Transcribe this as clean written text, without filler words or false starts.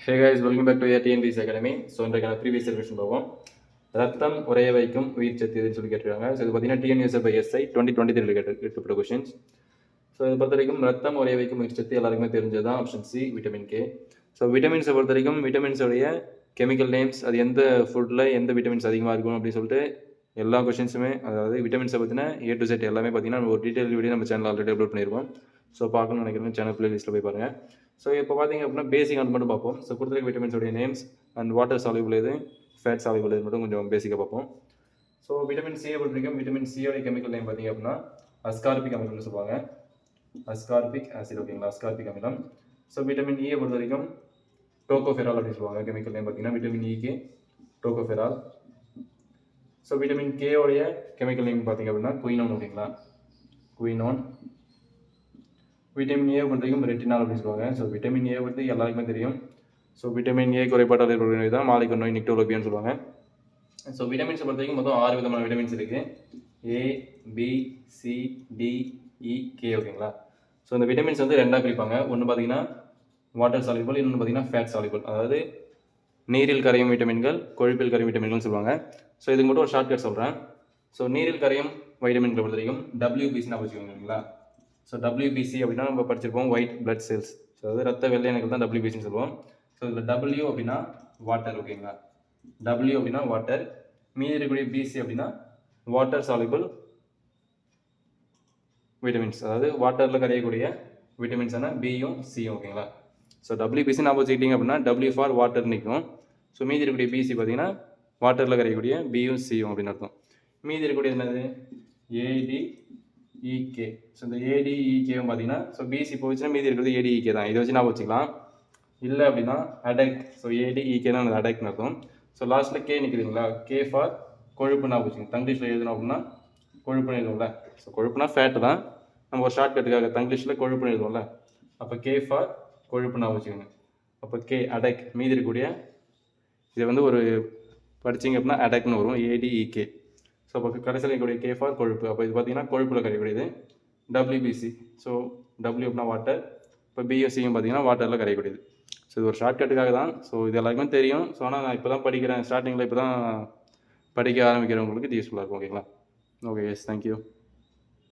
Hey guys, welcome back to TNPC Academy. So இன்றைக்கான previous question பார்ப்போம். ரத்தம் உறைய வைக்கும் உயிர் சத்து எதுன்னு சொல்லி கேட்டிருக்காங்க. ஸோ இது பார்த்தீங்கன்னா டிஎன்யூஎஸ்ஏ பை எஸ்ஐ 2023 கேட்டுப்பட்ட கொஸ்டின்ஸ். ஸோ இதை பொறுத்த வரைக்கும் ரத்தம் உறைய வைக்கும் உயிர் சத்து எல்லாருக்குமே தெரிஞ்சது தான். Option C vitamin K. So விட்டமின்ஸை பொறுத்த வரைக்கும் விட்டமின்ஸோடைய கெமிக்கல் நேம்ஸ், அது எந்த ஃபுட்டில் எந்த விட்டமின்ஸ் அதிகமாக இருக்கும் அப்படின்னு சொல்லிட்டு எல்லா கொஸ்டின்ஸுமே, அதாவது விட்டமின்ஸை பற்றின ஏ டு செட் எல்லாமே பார்த்தீங்கன்னா ஒரு டீட்டெயில் வீடியோ நம்ம சேனல் ஆல்ரெடி அப்லோட் பண்ணியிருக்கோம். ஸோ பார்க்கணும்னு நினைக்கிறேன் சேனல் பிளேலிஸ்ட்டில் போய் பாருங்கள். ஸோ இப்போ பார்த்தீங்க அப்படின்னா பேசிக் அது மட்டும் பார்ப்போம். ஸோ கொடுத்துருக்க விட்டமின்ஸோடைய நேம்ஸ் அண்ட் வாட்டர் சால்யூபிள் எது, ஃபேட் சால்யூபிள் எது மட்டும் கொஞ்சம் பேசிக்காக பார்ப்போம். ஸோ விட்டமின் சியை பொறுத்த வரைக்கும் விட்டமின் சியோடைய கெமிக்கல் நேம் பார்த்தீங்க அப்படின்னா அஸ்கார்பிக் அமிலம்னு சொல்லுவாங்க. அஸ்கார்பிக் ஆசிட், ஓகேங்களா, அஸ்கார்பிக் அமிலம். ஸோ விட்டமின் இயை பொறுத்த வரைக்கும் டோகோஃபெரால் அப்படின்னு சொல்லுவாங்க. கெமிக்கல் நேம் பார்த்தீங்கன்னா விட்டமின் இக்கு tocopherol. So vitamin கேயோடைய chemical name பார்த்தீங்க அப்படின்னா குயினோன், ஓகேங்களா, குயினோன். விட்டமின் ஏ பொறுத்த வரைக்கும் ரெட்டினால் அப்படின்னு சொல்லுவாங்க. ஸோ விட்டமின் ஏ பற்றி எல்லாருக்குமே தெரியும். ஸோ விட்டமின் ஏ குறைபாட்டால் ஏற்படுகிற தான் மாலிக நோய் நிக்டோலோபியான்னு சொல்லுவாங்க. ஸோ விட்டமின்ஸை பொறுத்த வரைக்கும் மொத்தம் 6 விதமான விட்டமின்ஸ் இருக்குது. ஏ, பி, சி, டி, இ, கே, ஓகேங்களா. ஸோ இந்த விட்டமின்ஸ் வந்து ரெண்டாக பிரிப்பாங்க. ஒன்று பார்த்தீங்கன்னா வாட்டர் சால்யூபிள், இன்னொன்று பார்த்தீங்கன்னா ஃபேட் சால்யூபிள். அதாவது நீரில் கரையும் விட்டமின்கள், கொழுப்பில் கரையும் விட்டமின்கள் சொல்லுவாங்க. ஸோ இதுக்கு மட்டும் ஒரு ஷார்ட்கட் சொல்கிறேன். ஸோ நீரில் கரையும் வைட்டமின்களை பொறுத்த வரைக்கும் WBC நான் வச்சுக்கோங்க, இல்லைங்களா. ஸோ WBC அப்படின்னா நம்ம படிச்சிருப்போம், ஒயிட் பிளட் செல்ஸ். ஸோ அது ரத்த வெள்ளை அணுக்கள் தான் WBCன்னு சொல்லுவோம். ஸோ இதில் W அப்படின்னா வாட்டர், ஓகேங்களா, W அப்படின்னா வாட்டர். மீதி இருக்கக்கூடிய BC அப்படின்னா வாட்டர் சால்யூபிள் விட்டமின்ஸ், அதாவது வாட்டரில் கரையக்கூடிய விட்டமின்ஸான பியும் சியும், ஓகேங்களா. ஸோ WBC நான் வச்சுக்கிட்டீங்க அப்படின்னா W ஃபார் வாட்டர் நிற்கும். ஸோ மீதி இருக்கக்கூடிய BC பார்த்தீங்கன்னா வாட்டரில் கரையக்கூடிய பியும் சியும் அப்படின்னு அர்த்தம். மீதி இருக்கக்கூடிய என்னது ADEK. ஸோ இந்த ADEK பார்த்தீங்கன்னா ஸோ BC போச்சுன்னா மீதி இருக்கிறது ADEK தான். இதை வச்சு நான் வச்சுக்கலாம். இல்லை அப்படின்னா அடெக். ஸோ ADEK தான் அந்த அடெக்னு அர்த்தம். ஸோ லாஸ்ட்டில் கே நிற்குதுங்களா, கே ஃபார் கொழுப்பு நான் வச்சுக்கோங்க. தங்கிலீஷில் எழுதணும் அப்படின்னா கொழுப்புன்னு எழுதுவோம்ல. ஸோ கொழுப்புனா ஃபேட்டு தான், நம்ம ஒரு ஷார்ட்கட்டுக்காக தங்கிலீஷில் கொழுப்புன்னு எழுதுவோம்ல. அப்போ கே ஃபார் கொழுப்பு நான் வச்சுக்கோங்க. அப்போ கே அடெக். மீதி இருக்கக்கூடிய இதை வந்து ஒரு படிச்சிங்க அப்படின்னா அடெக்னு வரும், ADEK. ஸோ அப்போ கடைசியில் இருக்கக்கூடிய கே ஃபார் கொழுப்பு. அப்போ இது பார்த்தீங்கன்னா கொழுப்பில் கரையக்கூடியது WBC. ஸோ W அப்படின்னா வாட்டர், இப்போ BSCயும் பார்த்தீங்கன்னா வாட்டரில் கரையக்கூடியது. ஸோ இது ஒரு ஷார்ட்கட்டுக்காக தான். ஸோ இது எல்லாருக்குமே தெரியும். ஸோ ஆனால் நான் இப்போ தான் படிக்கிறேன், ஸ்டார்டிங்கில் இப்போ தான் படிக்க ஆரம்பிக்கிறவங்களுக்கு இது யூஸ்ஃபுல்லாக இருக்கும், ஓகேங்களா. Okay, yes, thank you.